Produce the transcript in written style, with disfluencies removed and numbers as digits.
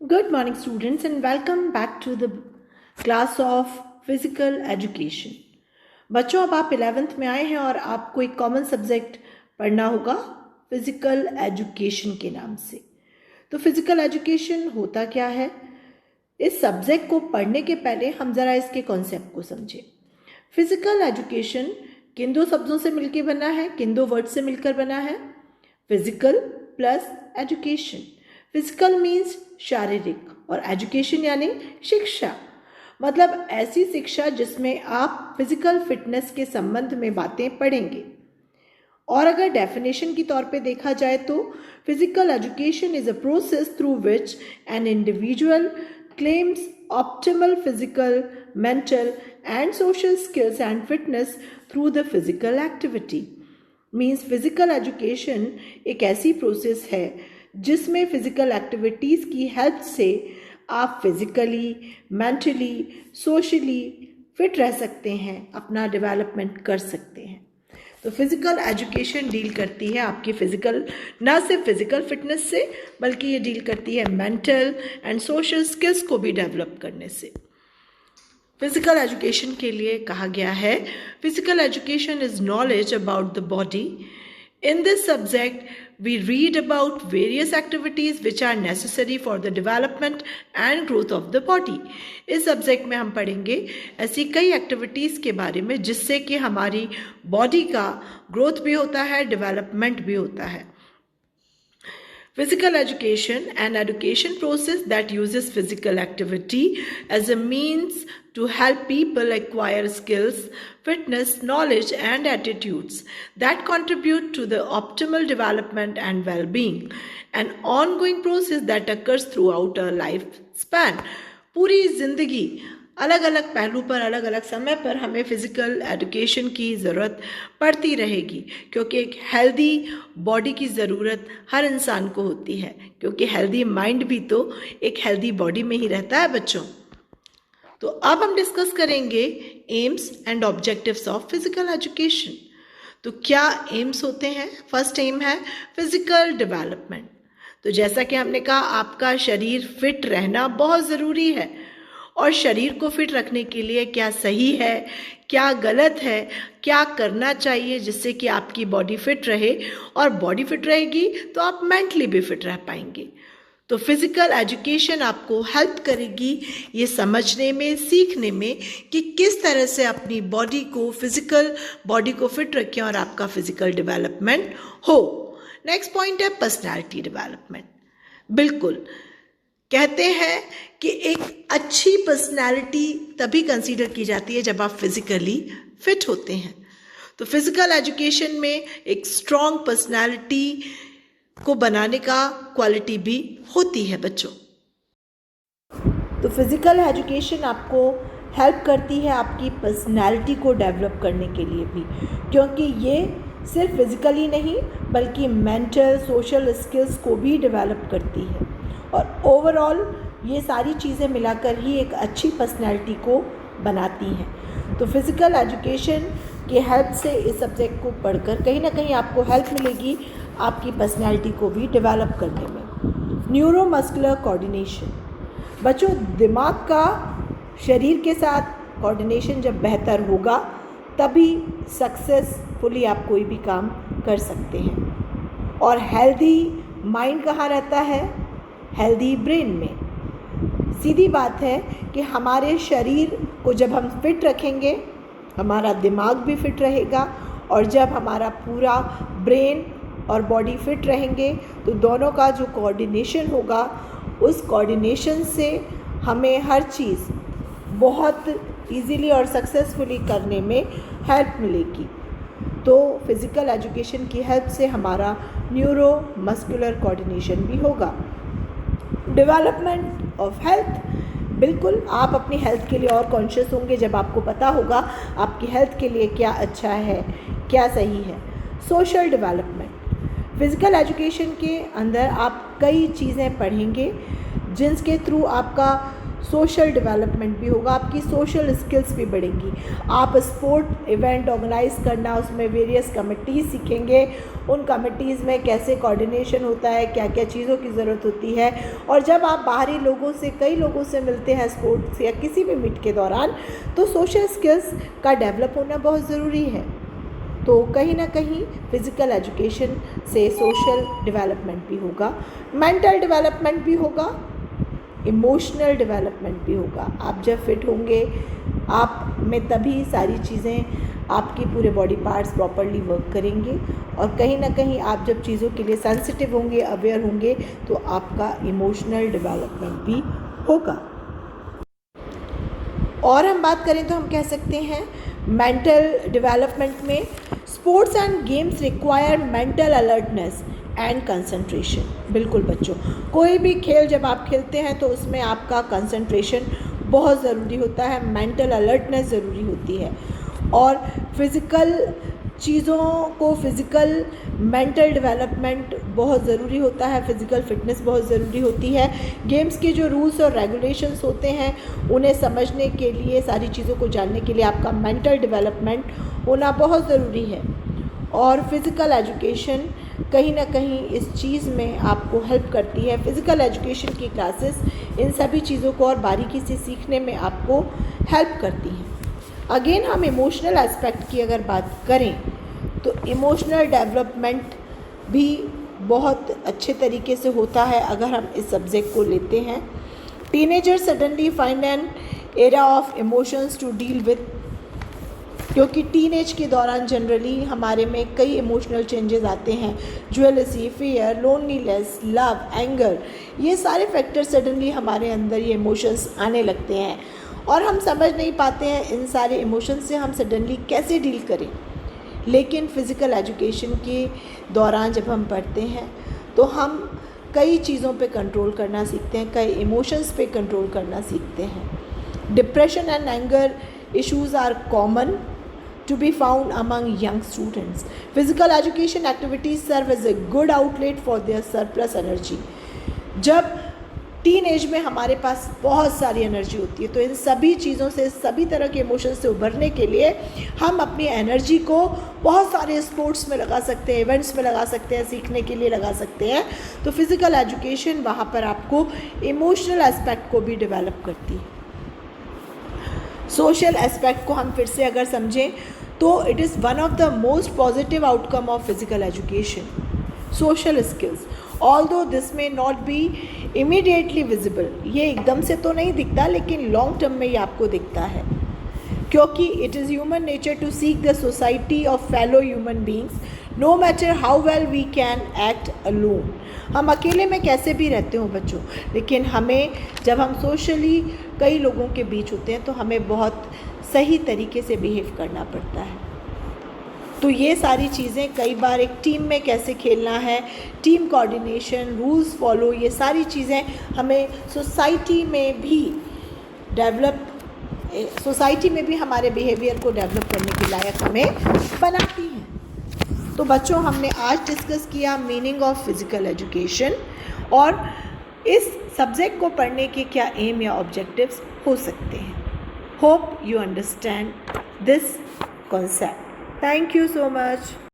Good morning, students, and welcome back to the class of physical education. बच्चों, अब आप 11th में आए हैं और आपको एक कॉमन सब्जेक्ट पढ़ना होगा फिजिकल एजुकेशन के नाम से। तो फिजिकल एजुकेशन होता क्या है? इस सब्जेक्ट को पढ़ने के पहले हम ज़रा इसके कॉन्सेप्ट को समझें। फिजिकल एजुकेशन किन दो शब्दों से मिलकर बना है, किन दो वर्ड से मिलकर बना है? Physical plus education. Physical means शारीरिक और एजुकेशन यानी शिक्षा, मतलब ऐसी शिक्षा जिसमें आप फिजिकल फिटनेस के संबंध में बातें पढ़ेंगे। और अगर डेफिनेशन की तौर पे देखा जाए तो physical education is a process through which an individual claims optimal physical, mental and social skills and fitness through the physical activity. Means physical education एक ऐसी प्रोसेस है जिसमें फिजिकल एक्टिविटीज़ की हेल्प से आप फिजिकली, मेंटली, सोशली फिट रह सकते हैं, अपना डेवलपमेंट कर सकते हैं। तो फिजिकल एजुकेशन डील करती है आपकी फिजिकल, ना सिर्फ फिजिकल फिटनेस से, बल्कि ये डील करती है मेंटल एंड सोशल स्किल्स को भी डेवलप करने से। फिजिकल एजुकेशन के लिए कहा गया है, physical education is knowledge about the body. In this subject, we read about various activities which are necessary for the development and growth of the body. इस सब्जेक्ट में हम पढ़ेंगे ऐसी कई एक्टिविटीज़ के बारे में जिससे कि हमारी बॉडी का ग्रोथ भी होता है, डेवलपमेंट भी होता है। Physical education, an education process that uses physical activity as a means to help people acquire skills, fitness, knowledge and attitudes that contribute to the optimal development and well-being. An ongoing process that occurs throughout a lifespan. पूरी जिंदगी अलग अलग पहलू पर, अलग अलग समय पर हमें फिजिकल एजुकेशन की ज़रूरत पड़ती रहेगी, क्योंकि एक हेल्दी बॉडी की ज़रूरत हर इंसान को होती है, क्योंकि हेल्दी माइंड भी तो एक हेल्दी बॉडी में ही रहता है बच्चों। तो अब हम डिस्कस करेंगे AIIMS and objectives of physical education. तो क्या एम्स होते हैं? फर्स्ट एम है फिजिकल डेवलपमेंट। तो जैसा कि हमने कहा, आपका शरीर फिट रहना बहुत ज़रूरी है, और शरीर को फिट रखने के लिए क्या सही है, क्या गलत है, क्या करना चाहिए जिससे कि आपकी बॉडी फिट रहे, और बॉडी फिट रहेगी तो आप मेंटली भी फिट रह पाएंगे। तो फिजिकल एजुकेशन आपको हेल्प करेगी ये समझने में, सीखने में कि किस तरह से अपनी बॉडी को, फिजिकल बॉडी को फिट रखें और आपका फिजिकल डेवलपमेंट हो। नेक्स्ट पॉइंट है पर्सनैलिटी डेवलपमेंट। बिल्कुल, कहते हैं कि एक अच्छी पर्सनैलिटी तभी कंसीडर की जाती है जब आप फिजिकली फिट होते हैं। तो फिजिकल एजुकेशन में एक स्ट्रॉन्ग पर्सनैलिटी को बनाने का क्वालिटी भी होती है बच्चों। तो फिजिकल एजुकेशन आपको हेल्प करती है आपकी पर्सनैलिटी को डेवलप करने के लिए भी, क्योंकि ये सिर्फ फिजिकली नहीं बल्कि मेंटल, सोशल स्किल्स को भी डेवलप करती है, और ओवरऑल ये सारी चीज़ें मिलाकर ही एक अच्छी पर्सनैलिटी को बनाती हैं। तो फिज़िकल एजुकेशन की हेल्प से इस सब्जेक्ट को पढ़कर कहीं ना कहीं आपको हेल्प मिलेगी आपकी पर्सनैलिटी को भी डेवलप करने में। Neuromuscular coordination. बच्चों, दिमाग का शरीर के साथ कोऑर्डिनेशन जब बेहतर होगा तभी सक्सेसफुली आप कोई भी काम कर सकते हैं। और हेल्दी माइंड कहाँ रहता है? हेल्दी ब्रेन में। सीधी बात है कि हमारे शरीर को जब हम फिट रखेंगे, हमारा दिमाग भी फिट रहेगा, और जब हमारा पूरा ब्रेन और बॉडी फिट रहेंगे तो दोनों का जो कोऑर्डिनेशन होगा, उस कोऑर्डिनेशन से हमें हर चीज़ बहुत इजीली और सक्सेसफुली करने में हेल्प मिलेगी। तो फिज़िकल एजुकेशन की हेल्प से हमारा न्यूरो मस्कुलर कोऑर्डिनेशन भी होगा। Development of health. बिल्कुल, आप अपनी हेल्थ के लिए और कॉन्शियस होंगे जब आपको पता होगा आपकी हेल्थ के लिए क्या अच्छा है, क्या सही है। Social development. फिज़िकल एजुकेशन के अंदर आप कई चीज़ें पढ़ेंगे जिनके थ्रू आपका सोशल डेवलपमेंट भी होगा, आपकी सोशल स्किल्स भी बढ़ेंगी। आप स्पोर्ट इवेंट ऑर्गेनाइज करना, उसमें वेरियस कमिटीज़ सीखेंगे, उन कमिटीज़ में कैसे कोऑर्डिनेशन होता है, क्या क्या चीज़ों की ज़रूरत होती है। और जब आप बाहरी लोगों से, कई लोगों से मिलते हैं स्पोर्ट्स या किसी भी मीट के दौरान, तो सोशल स्किल्स का डेवलप होना बहुत ज़रूरी है। तो कहीं ना कहीं फिज़िकल एजुकेशन से सोशल डेवलपमेंट भी होगा, मेंटल डेवलपमेंट भी होगा, इमोशनल डेवलपमेंट भी होगा। आप जब फिट होंगे, आप में तभी सारी चीज़ें, आपकी पूरे बॉडी पार्ट्स प्रॉपरली वर्क करेंगे। और कहीं ना कहीं आप जब चीज़ों के लिए सेंसिटिव होंगे, अवेयर होंगे, तो आपका इमोशनल डेवलपमेंट भी होगा। और हम बात करें तो हम कह सकते हैं मेंटल डेवलपमेंट में sports and games require mental alertness and concentration. बिल्कुल बच्चों, कोई भी खेल जब आप खेलते हैं तो उसमें आपका कंसंट्रेशन बहुत ज़रूरी होता है, मेंटल अलर्टनेस ज़रूरी होती है। और फिज़िकल चीज़ों को, फिज़िकल मेंटल डेवलपमेंट बहुत ज़रूरी होता है, फिज़िकल फिटनेस बहुत ज़रूरी होती है। गेम्स के जो रूल्स और रेगुलेशंस होते हैं, उन्हें समझने के लिए, सारी चीज़ों को जानने के लिए आपका मेंटल डेवलपमेंट होना बहुत ज़रूरी है। और फिज़िकल एजुकेशन कहीं ना कहीं इस चीज़ में आपको हेल्प करती है। फ़िज़िकल एजुकेशन की क्लासेस इन सभी चीज़ों को और बारीकी से सीखने में आपको हेल्प करती हैं। अगेन हम इमोशनल एस्पेक्ट की अगर बात करें तो इमोशनल डेवलपमेंट भी बहुत अच्छे तरीके से होता है अगर हम इस सब्जेक्ट को लेते हैं। Teenager suddenly find an era of emotions to deal with, क्योंकि टीनेज के दौरान जनरली हमारे में कई इमोशनल चेंजेस आते हैं। ज्वेलसी, फियर, लोनलीनेस, लव, एंगर, ये सारे फैक्टर सडनली हमारे अंदर ये इमोशंस आने लगते हैं और हम समझ नहीं पाते हैं इन सारे इमोशंस से हम सडनली कैसे डील करें। लेकिन फ़िज़िकल एजुकेशन के दौरान जब हम पढ़ते हैं तो हम कई चीज़ों पे कंट्रोल करना सीखते हैं, कई इमोशंस पे कंट्रोल करना सीखते हैं। Depression and anger issues are common to be found among young students. Physical education activities serve as a good outlet for their surplus energy. जब टीन एज में हमारे पास बहुत सारी एनर्जी होती है तो इन सभी चीज़ों से, सभी तरह के इमोशंस से उभरने के लिए हम अपनी एनर्जी को बहुत सारे स्पोर्ट्स में लगा सकते हैं, इवेंट्स में लगा सकते हैं, सीखने के लिए लगा सकते हैं। तो फिज़िकल एजुकेशन वहाँ पर आपको इमोशनल एस्पेक्ट को भी डेवलप करती है। सोशल एस्पेक्ट को हम फिर से अगर समझें तो it is one of the most positive outcome of physical education, social skills. Although this में नॉट बी इमीडिएटली विजिबल, ये एकदम से तो नहीं दिखता लेकिन लॉन्ग टर्म में ये आपको दिखता है, क्योंकि it is human nature to seek the society of fellow human beings no matter how well we can act alone. हम अकेले में कैसे भी रहते हो बच्चों, लेकिन हमें जब हम सोशली कई लोगों के बीच होते हैं तो हमें बहुत सही तरीके से बिहेव करना पड़ता है। तो ये सारी चीज़ें, कई बार एक टीम में कैसे खेलना है, टीम कोऑर्डिनेशन, रूल्स फॉलो, ये सारी चीज़ें हमें सोसाइटी में भी हमारे बिहेवियर को डेवलप करने के लायक हमें बनाती हैं। तो बच्चों, हमने आज डिस्कस किया मीनिंग ऑफ फिज़िकल एजुकेशन और इस सब्जेक्ट को पढ़ने के क्या एम या ऑब्जेक्टिव्स हो सकते हैं। Hope you understand this concept. Thank you so much.